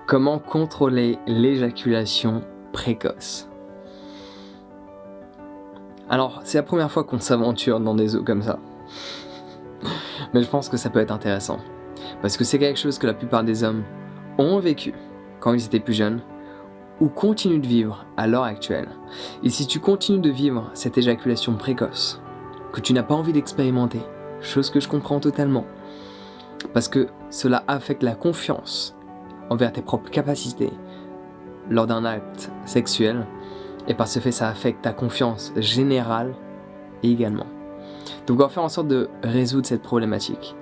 Comment contrôler l'éjaculation précoce? Alors, c'est la première fois qu'on s'aventure dans des eaux comme ça. Mais je pense que ça peut être intéressant. Parce que c'est quelque chose que la plupart des hommes ont vécu quand ils étaient plus jeunes ou continuent de vivre à l'heure actuelle. Et si tu continues de vivre cette éjaculation précoce, que tu n'as pas envie d'expérimenter, chose que je comprends totalement, parce que cela affecte la confiance envers tes propres capacités lors d'un acte sexuel, et par ce fait ça affecte ta confiance générale également. Donc on va faire en sorte de résoudre cette problématique.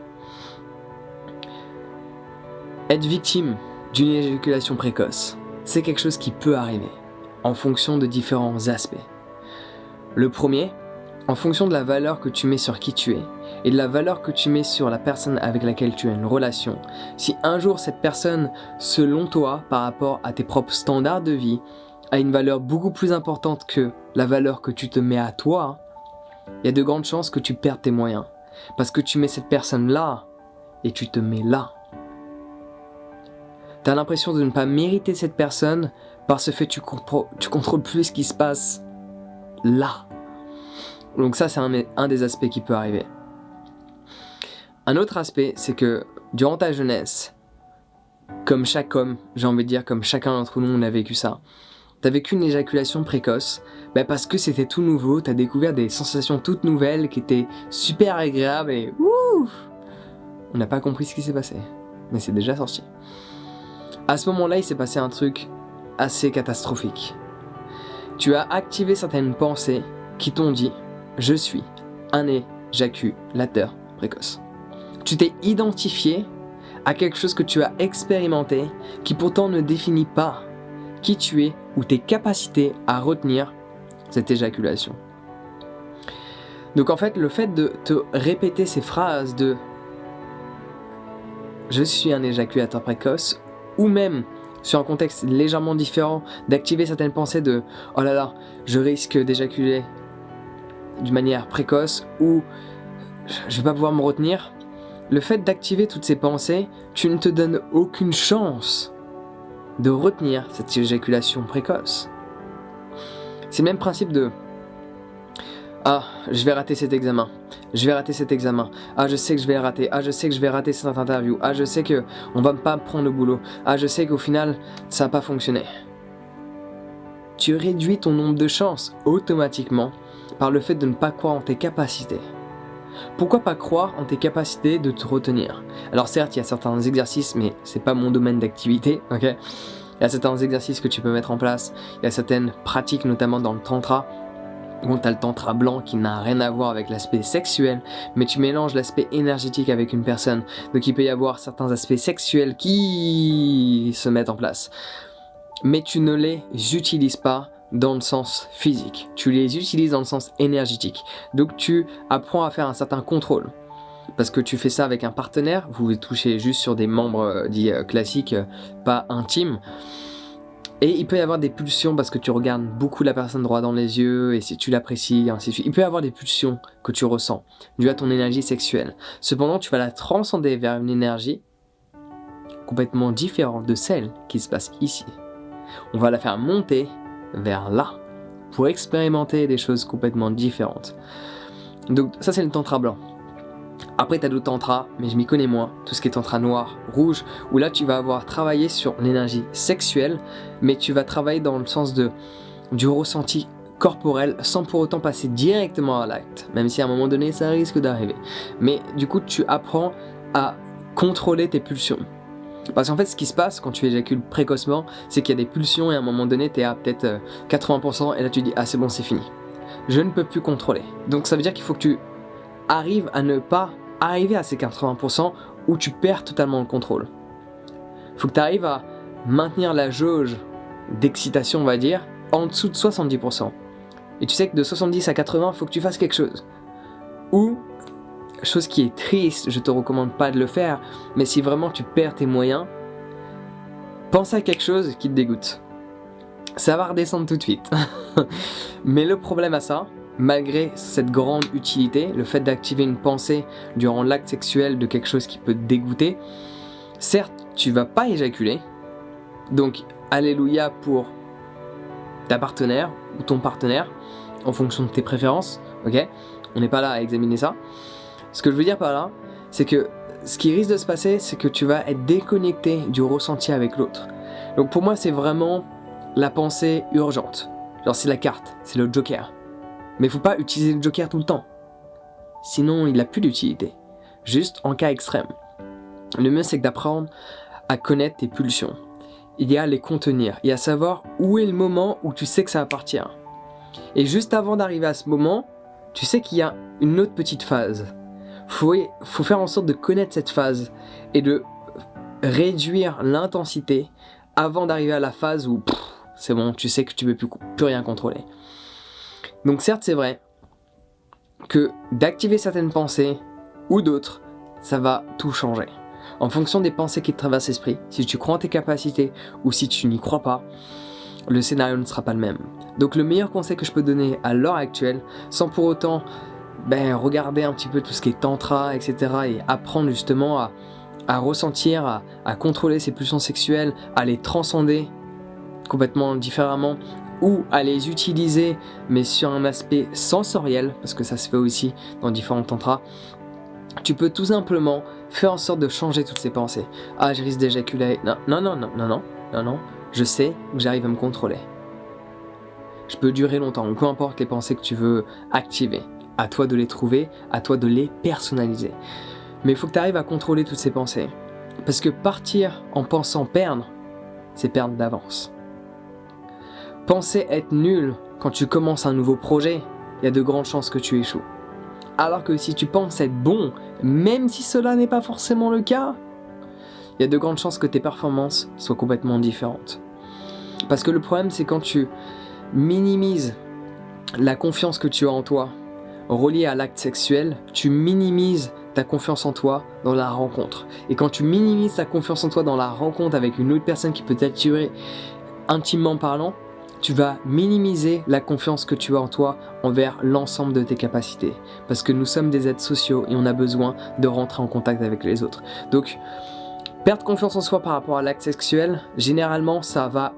Être victime d'une éjaculation précoce, c'est quelque chose qui peut arriver en fonction de différents aspects. Le premier, en fonction de la valeur que tu mets sur qui tu es et de la valeur que tu mets sur la personne avec laquelle tu as une relation. Si un jour cette personne, selon toi, par rapport à tes propres standards de vie, a une valeur beaucoup plus importante que la valeur que tu te mets à toi, il y a de grandes chances que tu perdes tes moyens. Parce que tu mets cette personne là et tu te mets là. Tu as l'impression de ne pas mériter cette personne parce que tu contrôles plus ce qui se passe là. Donc ça, c'est un des aspects qui peut arriver. Un autre aspect, c'est que durant ta jeunesse, comme chaque homme, j'ai envie de dire, comme chacun d'entre nous, on a vécu ça. T'as vécu une éjaculation précoce, parce que c'était tout nouveau, t'as découvert des sensations toutes nouvelles qui étaient super agréables et ouh, on n'a pas compris ce qui s'est passé, mais c'est déjà sorti. À ce moment-là, il s'est passé un truc assez catastrophique. Tu as activé certaines pensées qui t'ont dit « Je suis un éjaculateur précoce ». Tu t'es identifié à quelque chose que tu as expérimenté qui pourtant ne définit pas qui tu es ou tes capacités à retenir cette éjaculation. Donc en fait, le fait de te répéter ces phrases de « Je suis un éjaculateur précoce » ou même sur un contexte légèrement différent, d'activer certaines pensées de « Oh là là, je risque d'éjaculer d'une manière précoce » ou « Je vais pas pouvoir me retenir », le fait d'activer toutes ces pensées, tu ne te donnes aucune chance de retenir cette éjaculation précoce. C'est le même principe de « Ah, je vais rater cet examen. Je vais rater cet examen. Ah, je sais que je vais le rater. Ah, je sais que je vais rater cette interview. Ah, je sais que on va pas me prendre le boulot. Ah, je sais qu'au final, ça n'a pas fonctionné. » Tu réduis ton nombre de chances automatiquement par le fait de ne pas croire en tes capacités. Pourquoi pas croire en tes capacités de te retenir? Alors certes, il y a certains exercices, mais c'est pas mon domaine d'activité, ok? Il y a certains exercices que tu peux mettre en place, il y a certaines pratiques, notamment dans le tantra, où tu as le tantra blanc qui n'a rien à voir avec l'aspect sexuel, mais tu mélanges l'aspect énergétique avec une personne, donc il peut y avoir certains aspects sexuels qui se mettent en place. Mais tu ne les utilises pas dans le sens physique, tu les utilises dans le sens énergétique. Donc tu apprends à faire un certain contrôle. Parce que tu fais ça avec un partenaire, vous touchez juste sur des membres dits classiques, pas intimes. Et il peut y avoir des pulsions parce que tu regardes beaucoup la personne droit dans les yeux et si tu l'apprécies, ainsi de suite. Il peut y avoir des pulsions que tu ressens dues à ton énergie sexuelle. Cependant, tu vas la transcender vers une énergie complètement différente de celle qui se passe ici. On va la faire monter vers là pour expérimenter des choses complètement différentes. Donc ça, c'est le tantra blanc. Après, tu as d'autres tantras, mais je m'y connais moins, tout ce qui est tantra noir, rouge, où là tu vas avoir travaillé sur l'énergie sexuelle, mais tu vas travailler dans le sens du ressenti corporel sans pour autant passer directement à l'acte, même si à un moment donné ça risque d'arriver. Mais du coup, tu apprends à contrôler tes pulsions. Parce qu'en fait, ce qui se passe quand tu éjacules précocement, c'est qu'il y a des pulsions et à un moment donné, tu es à peut-être 80% et là tu dis « Ah, c'est bon, c'est fini. Je ne peux plus contrôler. » Donc ça veut dire qu'il faut que tu arrives à ne pas arriver à ces 80% où tu perds totalement le contrôle. Il faut que tu arrives à maintenir la jauge d'excitation, on va dire, en dessous de 70%. Et tu sais que de 70 à 80, il faut que tu fasses quelque chose. Ou, chose qui est triste, je te recommande pas de le faire, mais si vraiment tu perds tes moyens, pense à quelque chose qui te dégoûte. Ça va redescendre tout de suite. Mais le problème à ça, malgré cette grande utilité, le fait d'activer une pensée durant l'acte sexuel de quelque chose qui peut te dégoûter, certes, tu vas pas éjaculer, Donc, alléluia pour ta partenaire ou ton partenaire, en fonction de tes préférences, ok? On n'est pas là à examiner ça. Ce que je veux dire par là, c'est que ce qui risque de se passer, c'est que tu vas être déconnecté du ressenti avec l'autre. Donc pour moi, c'est vraiment la pensée urgente. Genre c'est la carte, c'est le joker. Mais il faut pas utiliser le joker tout le temps. Sinon, il n'a plus d'utilité. Juste en cas extrême. Le mieux, c'est d'apprendre à connaître tes pulsions. Il y a à les contenir. Il y a à savoir où est le moment où tu sais que ça va partir. Et juste avant d'arriver à ce moment, tu sais qu'il y a une autre petite phase. Faut faire en sorte de connaître cette phase et de réduire l'intensité avant d'arriver à la phase où c'est bon, tu sais que tu ne peux plus rien contrôler. Donc certes, c'est vrai que d'activer certaines pensées ou d'autres, ça va tout changer. En fonction des pensées qui te traversent l'esprit, si tu crois en tes capacités ou si tu n'y crois pas, le scénario ne sera pas le même. Donc le meilleur conseil que je peux donner à l'heure actuelle, sans pour autant regarder un petit peu tout ce qui est tantra, etc. et apprendre justement à ressentir, à contrôler ses pulsions sexuelles, à les transcender complètement différemment ou à les utiliser mais sur un aspect sensoriel, parce que ça se fait aussi dans différents tantras. Tu peux tout simplement faire en sorte de changer toutes ces pensées. Ah, je risque d'éjaculer. Non. Je sais que j'arrive à me contrôler. Je peux durer longtemps, ou peu importe les pensées que tu veux activer. À toi de les trouver, à toi de les personnaliser. Mais il faut que tu arrives à contrôler toutes ces pensées. Parce que partir en pensant perdre, c'est perdre d'avance. Penser être nul quand tu commences un nouveau projet, il y a de grandes chances que tu échoues. Alors que si tu penses être bon, même si cela n'est pas forcément le cas, il y a de grandes chances que tes performances soient complètement différentes. Parce que le problème, c'est quand tu minimises la confiance que tu as en toi, reliée à l'acte sexuel, tu minimises ta confiance en toi dans la rencontre. Et quand tu minimises ta confiance en toi dans la rencontre avec une autre personne qui peut t'attirer intimement parlant, tu vas minimiser la confiance que tu as en toi envers l'ensemble de tes capacités. Parce que nous sommes des êtres sociaux et on a besoin de rentrer en contact avec les autres. Donc, perdre confiance en soi par rapport à l'acte sexuel, généralement, ça va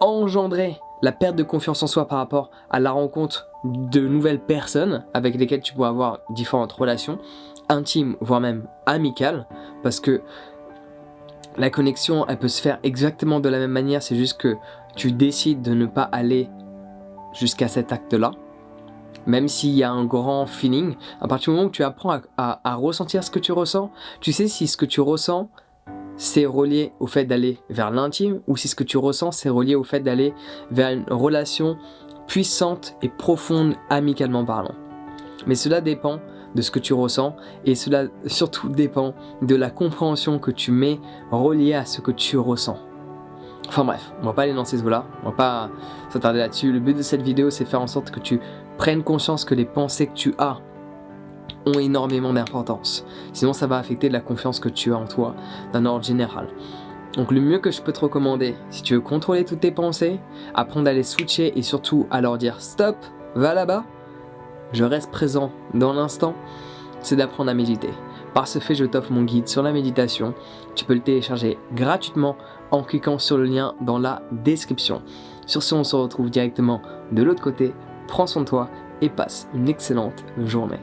engendrer la perte de confiance en soi par rapport à la rencontre de nouvelles personnes avec lesquelles tu pourras avoir différentes relations, intimes, voire même amicales, parce que la connexion, elle peut se faire exactement de la même manière, c'est juste que tu décides de ne pas aller jusqu'à cet acte-là, même s'il y a un grand feeling. À partir du moment où tu apprends à ressentir ce que tu ressens, tu sais si ce que tu ressens, c'est relié au fait d'aller vers l'intime, ou si ce que tu ressens, c'est relié au fait d'aller vers une relation puissante et profonde, amicalement parlant. Mais cela dépend de ce que tu ressens, et cela surtout dépend de la compréhension que tu mets reliée à ce que tu ressens. Enfin bref, on va pas aller dans ces eaux-là, on va pas s'attarder là-dessus. Le but de cette vidéo, c'est faire en sorte que tu prennes conscience que les pensées que tu as ont énormément d'importance. Sinon, ça va affecter la confiance que tu as en toi, d'un ordre général. Donc le mieux que je peux te recommander, si tu veux contrôler toutes tes pensées, apprendre à les switcher et surtout à leur dire stop, va là-bas, je reste présent dans l'instant, c'est d'apprendre à méditer. Par ce fait, je t'offre mon guide sur la méditation. Tu peux le télécharger gratuitement en cliquant sur le lien dans la description. Sur ce, on se retrouve directement de l'autre côté. Prends soin de toi et passe une excellente journée.